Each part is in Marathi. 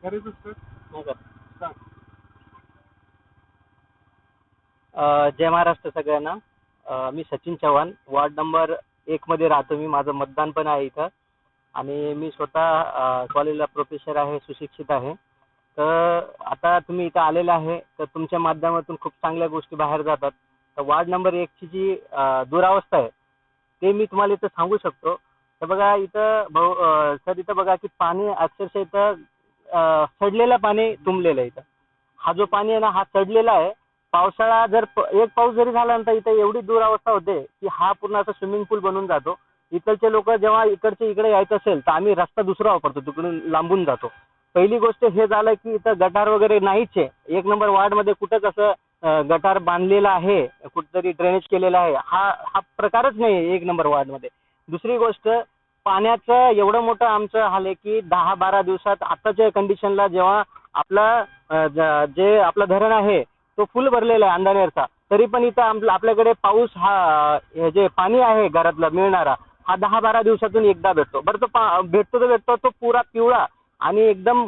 हो का? जय महाराष्ट्र सगळ्यांना. मी सचिन चव्हाण, वार्ड नंबर 1 मध्ये राहतो. मी माझं मतदान पण आहे इथं आणि मी स्वतः कॉलेजला प्रोफेसर आहे, सुशिक्षित आहे. तर आता तुम्ही इथं आलेले आहे, तर तुमच्या माध्यमातून खूप चांगल्या गोष्टी बाहेर जातात. तर वार्ड नंबर 1 ची जी दुरावस्था आहे ते मी तुम्हाला इथं सांगू शकतो. तर बघा इथं सर इथं बघा की पाणी अक्षरशः इथं सडलेलं पाणी तुंबलेलं आहे इथं. हा जो पाणी आहे ना हा सडलेला आहे. पावसाळा जर एक पाऊस जरी झाला ना तर इथे एवढी दुरावस्था होते की हा पूर्ण असा स्विमिंग पूल बनून जातो. इकडचे लोक जेव्हा इकडचे इकडे यायचं असेल तर आम्ही रस्ता दुसरा वापरतो, तिकडून लांबून जातो. पहिली गोष्ट हे झालं की इथं गटार वगैरे नाहीच आहे. 1 नंबर वार्ड मध्ये कुठं कसं गटार बांधलेला आहे, कुठेतरी ड्रेनेज केलेला आहे, हा हा प्रकारच नाही 1 नंबर वार्ड मध्ये. दुसरी गोष्ट, पाण्याचं एवढं मोठं आमचं हाल आहे की 10-12 दिवसात आताच्या कंडिशनला जेव्हा जे आपलं धरण आहे तो फुल भरलेला आहे अंधानेरचा, तरी पण इथं आपल्याकडे पाऊस हा जे पाणी आहे घरातलं मिळणारा हा 10-12 दिवसातून एकदा भेटतो. बरं तो भेटतो तो पुरा पिवळा आणि एकदम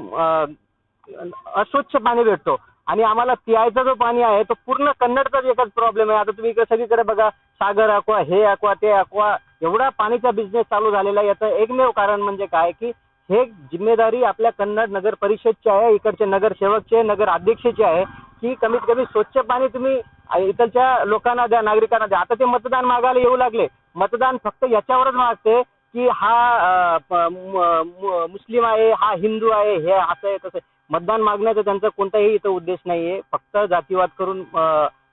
अस्वच्छ पाणी भेटतो. आणि आम्हाला प्यायचा जो पाणी आहे तो पूर्ण कन्नडचाच एकच प्रॉब्लेम आहे. आता तुम्ही इकडे सगळीकडे बघा, सागर अक्वा, हे अक्वा, ते अक्वा, एवढा पाणीचा बिझनेस चालू झालेला आहे. याचं एकमेव कारण म्हणजे काय की हे जिम्मेदारी आपल्या कन्नड नगर परिषदची आहे, इकडचे नगरसेवकचे, नगर अध्यक्षाची आहे की कमीत कमी स्वच्छ पाणी तुम्ही इकडच्या लोकांना द्या, नागरिकांना द्या. आता ते मतदान मागायला येऊ लागले. मतदान फक्त याच्यावरच मागते की हा मुस्लिम आहे, हा हिंदू आहे, हे असं आहे तसं. मतदान मागण्याचा त्यांचा कोणताही इथं उद्देश नाहीये. फक्त जातीवाद करून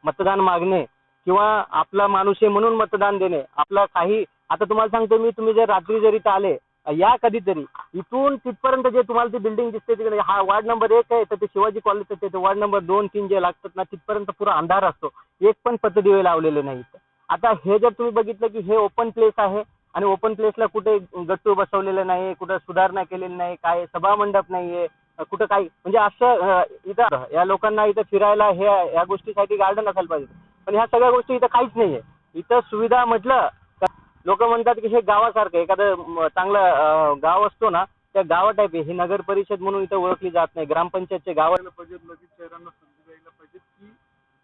मतदान मागणे किंवा आपला माणूस आहे म्हणून मतदान देणे. आपलं काही आता तुम्हाला सांगतो मी, तुम्ही जर रात्री जरी इथं आले या कधीतरी, इथून तिथपर्यंत जे तुम्हाला ती बिल्डिंग दिसते तिकडे, हा वार्ड नंबर 1 आहे तर ते शिवाजी कॉलेजचं ते वार्ड नंबर 2-3 जे लागतात ना तिथपर्यंत पुरा अंधार असतो. एक पण पथदिवे लावलेले नाहीत. आता हे जर तुम्ही बघितलं की हे ओपन प्लेस आहे आणि ओपन प्लेसला कुठे गट्टू बसवलेले नाही, कुठं सुधारणा केलेली नाही, काय सभा मंडप नाहीये, कुठं काही म्हणजे असं इथं या लोकांना इथं फिरायला हे या गोष्टीसाठी गार्डन असायला पाहिजे. पण ह्या सगळ्या गोष्टी इथं काहीच नाहीये. इथं सुविधा म्हटलं लोक म्हणतात की हे गावासारखं एखादं चांगलं गाव असतो ना त्या गावा टाईप आहे. ही नगर परिषद म्हणून इथं ओळखली जात नाही. ग्रामपंचायतचे गावाला पाहिजे, नवीन शहरांना संधी द्यायला पाहिजे की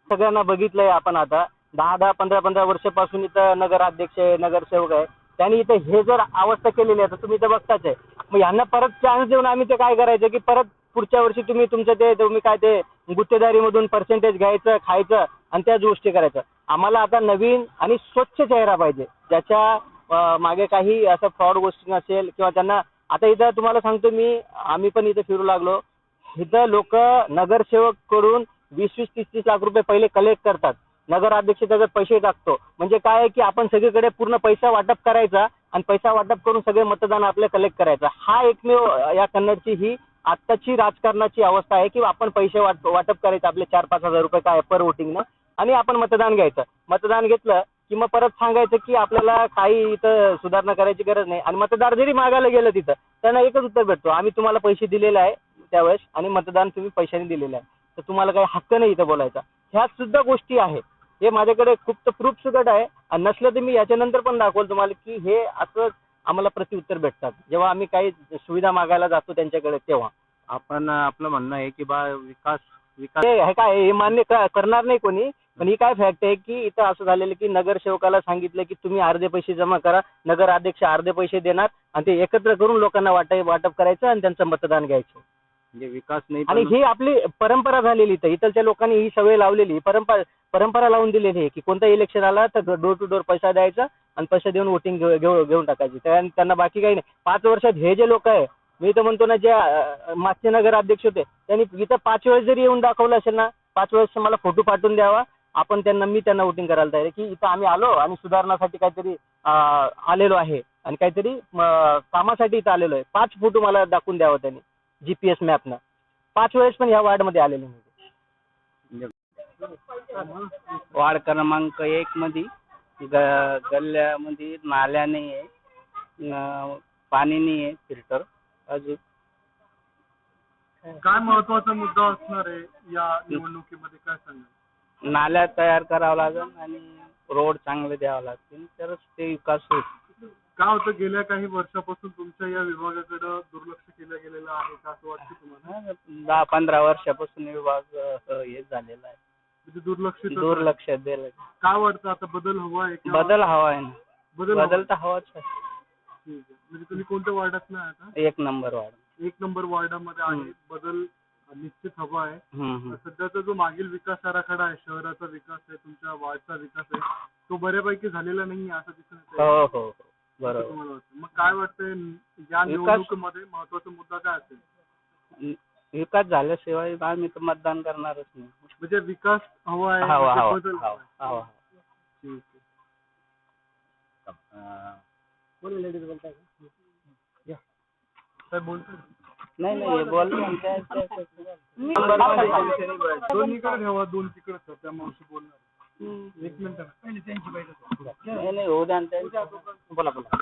सगळ्यांना बघितलंय आपण आता 10-10, 15-15 वर्षापासून इथं नगराध्यक्ष आहे, नगरसेवक आहे. त्यांनी इथं हे जर अवस्था केलेली आहे तर तुम्ही इथं बघताच आहे. मग यांना परत चान्स देऊन आम्ही ते काय करायचं की परत पुढच्या वर्षी तुम्ही काय ते गुत्तेदारीमधून पर्सेंटेज घ्यायचं, खायचं आणि त्याच गोष्टी करायचं. आम्हाला आता नवीन आणि स्वच्छ चेहरा पाहिजे, ज्याच्या मागे काही असं फ्रॉड गोष्टी नसेल किंवा त्यांना. आता इथं तुम्हाला सांगतो मी, आम्ही पण इथं फिरू लागलो. इथं लोक नगरसेवक कडून 20-20, 30-30 लाख रुपये पहिले कलेक्ट करतात. नगराध्यक्ष त्याच्यात पैसे टाकतो. म्हणजे काय आहे की आपण सगळीकडे पूर्ण पैसा वाटप करायचा आणि पैसा वाटप करून सगळे मतदान आपले कलेक्ट करायचा. हा एकमेव या कन्नडची ही आत्ताची राजकारणाची अवस्था आहे की आपण पैसे वाटप करायचे आपले 4-5 हजार रुपये काय पर वोटिंगनं आणि आपण मतदान घ्यायचं. मतदान घेतलं की मग परत सांगायचं की आपल्याला काही इथं सुधारणा करायची गरज नाही. आणि मतदार जरी मागायला गेलं तिथं त्यांना एकच उत्तर भेटतो, आम्ही तुम्हाला पैसे दिलेले आहे त्यावेळेस आणि मतदान तुम्ही पैशाने दिलेलं आहे, तर तुम्हाला काही हक्क नाही इथं बोलायचा. ह्या सुद्धा गोष्टी आहे. हे माझ्याकडे खूप प्रूफ सुद्धा आहे आणि नसलं तर मी याच्यानंतर पण दाखवलं तुम्हाला की हे असं आम्हाला प्रत्युत्तर भेटतात जेव्हा आम्ही काही सुविधा मागायला जातो त्यांच्याकडे. तेव्हा आपण आपलं म्हणणं आहे की बा विकास हे काय हे मान्य करणार नाही कोणी. पण ही काय फॅक्ट आहे की इथं असं झालेलं की नगरसेवकाला सांगितलं की तुम्ही अर्धे पैसे जमा करा, नगर अध्यक्ष अर्धे पैसे देणार आणि ते एकत्र करून लोकांना वाटप करायचं आणि त्यांचं मतदान घ्यायचं. म्हणजे विकास नाही आणि ही आपली परंपरा झालेली. तर इथलच्या लोकांनी ही सवय लावलेली, परंपरा लावून दिलेली आहे की कोणता इलेक्शन आला तर डोर टू डोर पैसा द्यायचा आणि पैसा देऊन वोटिंग घेऊन टाकायची. त्यांना बाकी काही नाही. 5 वर्षात हे जे लोक आहे, मी तर म्हणतो ना, जे मागचे नगर अध्यक्ष होते त्यांनी इथं 5 वेळेस जरी येऊन दाखवलं असेल ना, 5 वेळेस मला फोटो पाठवून द्यावा, मी त्यांना वोटिंग करायला तयार की इथं आम्ही आलो आणि सुधारणासाठी काहीतरी आलेलो आहे आणि काहीतरी कामासाठी इथं आलेलो आहे. 5 फोटो मला दाखवून द्यावा त्यांनी GPS मॅपनं. 5 वेळेस पण ह्या वार्डमध्ये आलेले नाही. वार्ड क्रमांक 1 मध्ये गल्ल्यामध्ये नाल्या नाही आहे, पाणी नाही आहे फिल्टर. अजून काय महत्वाचा मुद्दा असणार आहे या निवडणुकीमध्ये, काय सांगाल? नाल्या तयार करावं लागेल आणि रोड चांगले द्यावं लागतील तरच ते विकास होईल. काय होतं गेल्या काही वर्षापासून तुमच्या या विभागाकडे दुर्लक्ष केलं गेलेलं आहे का असं वाटतं तुम्हाला? 10-15 वर्षापासून विभाग हे झालेला आहे. म्हणजे दुर्लक्षित दुर्लक्ष दिलं. काय वाटतं आता बदल हवा आहे का? बदल हवा आहे ना. बदल बदल तर हवाच आहे. ठीक आहे. म्हणजे तुम्ही कोणत्या वार्डात नाही आता? 1 नंबर वाढ. 1 नंबर वार्डामध्ये आहे. बदल निश्चित हवा आहे. सध्याचा जो मागील विकास आराखडा आहे, शहराचा विकास आहे, तुमच्या वार्डचा विकास आहे, तो बऱ्यापैकी झालेला नाहीये असं दिसून येतंय. हो हो हो. असं बरोबर. तुम्हाला वाटतं? मग काय वाटतंय या निवडणुकीमध्ये महत्वाचा मुद्दा काय असेल? विकास झाल्याशिवाय आम्ही तर मतदान करणारच नाही. म्हणजे विकास हवा आहे, हवा म्हणजे हवा बदल हवा आहे. हवा. ठीक आहे. कोण लेडीज बोलताय का? या. काय बोलतोय? नाही बोल. दोन्हीकडे ठेवा, दोन तिकडे ठेवा, त्या मावशी बोलणार. एक मिनिट पहिले त्यांची बैठक. नाही होऊ द्या. बोला बोला.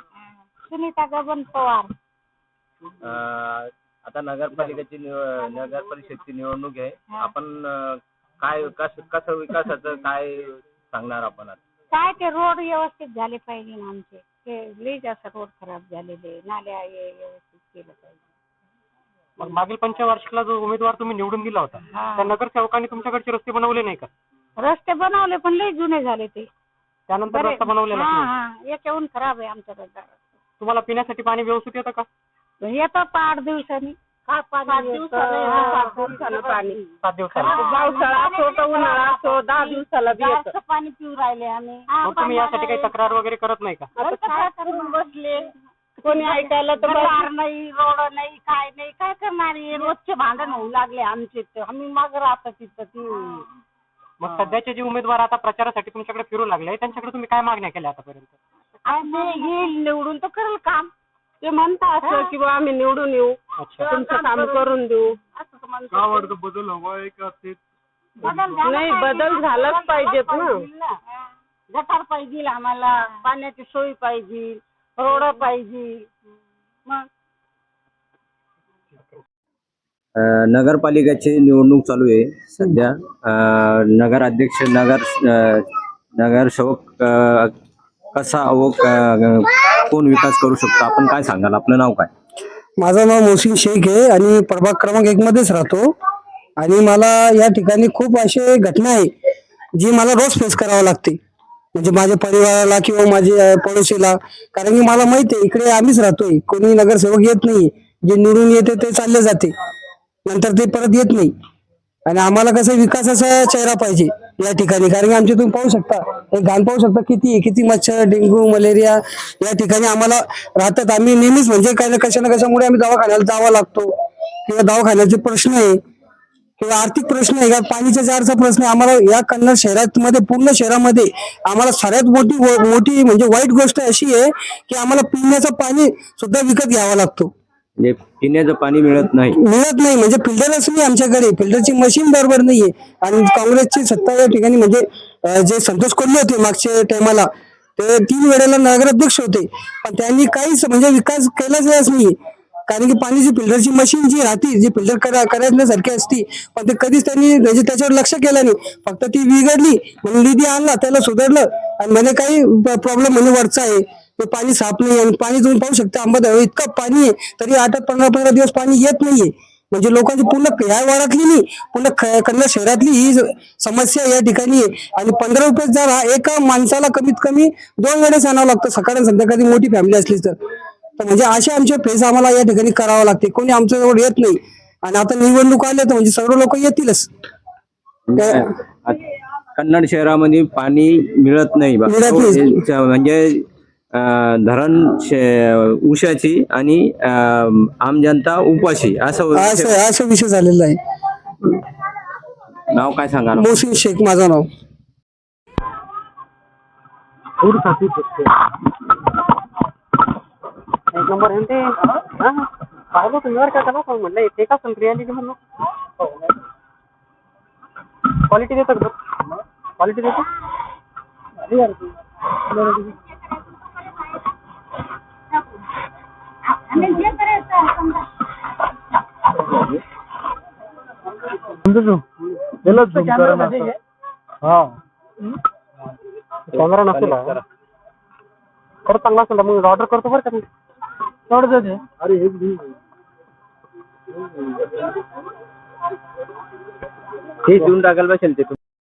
सुनीता गगन पवार. आता नगर परिषदची निवडणूक आहे. आपण काय कसं विकासाचं काय सांगणार आपण आता? काय ते रोड व्यवस्थित झाले पाहिजे ना आमचे. ते लई जास्त रोड खराब झालेले, नाल्या हे व्यवस्थित केलं पाहिजे. मग मागील पंचवार्षिकला जो उमेदवार तुम्ही निवडून दिला होता त्या नगरसेवकांनी तुमच्याकडचे रस्ते बनवले नाही का? रस्ते बनवले पण लई जुने झाले ते. त्यानंतर रस्ता बनवलेला नाही. हा याच्याहून खराब आहे आमच्या रस्ता. तुम्हाला पिण्यासाठी पाणी व्यवस्थित येतं का? येतं 8 दिवसांनी. 7 दिवसाला पाणी. 7 दिवसाला. पावसाळा असो का उन्हाळा असो 10 दिवसाला जास्त पाणी पिऊ राहिले आम्ही. मग तुम्ही यासाठी काही तक्रार वगैरे करत नाही का? काय करून बसले, कोणी ऐकायला तर नाही, रोड नाही, काय नाही, काय करणार आहे? रोजचे भांडण होऊ लागले आमचे. आम्ही माग राहतो तिथं. मग सध्याचे जे उमेदवार आता प्रचारासाठी तुमच्याकडे फिरू लागले त्यांच्याकडे तुम्ही काय मागण्या केल्या आतापर्यंत? येईल निवडून तर करेल काम. ते म्हणतात किंवा आम्ही निवडून येऊ, तुमचं काम करून देऊ असं म्हणतात. काय वाटतं बदल हवा आहे का तेच? नाही बदल झालाच पाहिजेत ना. गटार पाहिजे आम्हाला, पाण्याची सोय पाहिजे, रोड पाहिजे. मग नगरपालिकेची निवडणूक चालू आहे सध्या. नगराध्यक्ष नगरसेवक कसा व कोण विकास करू शकतो, आपण काय सांगाल? आपलं नाव काय? माझं नाव मोहसिन शेख आहे आणि प्रभाग क्रमांक 1 मध्येच राहतो. आणि मला या ठिकाणी खूप असे घटना आहे जी मला रोज फेस करावं लागते, म्हणजे माझ्या परिवाराला किंवा माझ्या पडोशीला. कारण की मला माहिती आहे इकडे आम्हीच राहतोय, कोणी नगरसेवक येत नाही. जे निवडून येते ते चालले जाते, नंतर ते परत येत नाही. आणि आम्हाला कसं विकासाचा चेहरा पाहिजे या ठिकाणी. कारण की आमच्या तुम्ही पाहू शकता, हे घाण पाहू शकता किती मच्छर, डेंग्यू, मलेरिया या ठिकाणी आम्हाला राहतात. आम्ही नेहमीच म्हणजे काही ना कशामुळे आम्ही दवाखान्याला जावं लागतो, किंवा दवाखान्याचे प्रश्न आहे किंवा आर्थिक प्रश्न आहे, पाणीच्या जारचा प्रश्न आहे. आम्हाला या कन्नड शहरामध्ये, पूर्ण शहरामध्ये आम्हाला सगळ्यात मोठी म्हणजे वाईट गोष्ट अशी आहे की आम्हाला पिण्याचं पाणी सुद्धा विकत घ्यावं लागतो. म्हणजे पिण्याचं पाणी मिळत नाही. म्हणजे फिल्टरच नाही आमच्याकडे, फिल्टरची मशीन बरोबर नाहीये. आणि काँग्रेसची सत्ता या ठिकाणी म्हणजे जे संतोष कोल्हे होते मागच्या टायमाला, ते 3 वेळेला नगराध्यक्ष होते, पण त्यांनी काहीच म्हणजे विकास केलाच नाही. कारण की पाण्याची फिल्टरची मशीन जी राहते, जी फिल्टर करायच्यासारखी असती, पण ते कधीच त्यांनी म्हणजे त्याच्यावर लक्ष केलं नाही. फक्त ती बिघडली म्हणून निधी आणला, त्याला सुधारलं आणि म्हणे काही प्रॉब्लेम म्हणे वरचा आहे, ते पाणी साफ नाही. आणि पाणी तुम्ही पाहू शकता, अंबादाई इतकं पाणी आहे तरी 8-15 दिवस पाणी येत नाहीये. म्हणजे लोकांची पूर्ण या वाड्यातली नाही, पूर्ण कन्नड शहरातली ही समस्या या ठिकाणी आहे. आणि 15 रुपये जर एका माणसाला कमीत कमी 2 वेळेस आणावं लागतं, सकाळ आणि संध्याकाळी मोठी फॅमिली असली तर. म्हणजे असे आमचे फेस आम्हाला या ठिकाणी करावं लागते, कोणी आमच्या जवळ येत नाही. आणि आता निवडणूक आल्या तर म्हणजे सर्व लोक येतीलच. कन्नड शहरामध्ये पाणी मिळत नाही. म्हणजे धरण उशाची आणि आम जनता उपाशी असं विषय झालेला आहे. नाव काय सांगा? मोहसिन शेख माझं नाव. एक नंबर आहे ते. पाहिलं तुम्ही वर का पण म्हणलं ते का रियालिटी म्हणून क्वालिटी देतात का? क्वालिटी देतो. कॅमेरा नसेल. खरं चांगला असेल तर मग ऑर्डर करतो बरं का मी तेवढं जाऊ दे. अरे एक दिन ते देऊन टाकायला पाहिजे ते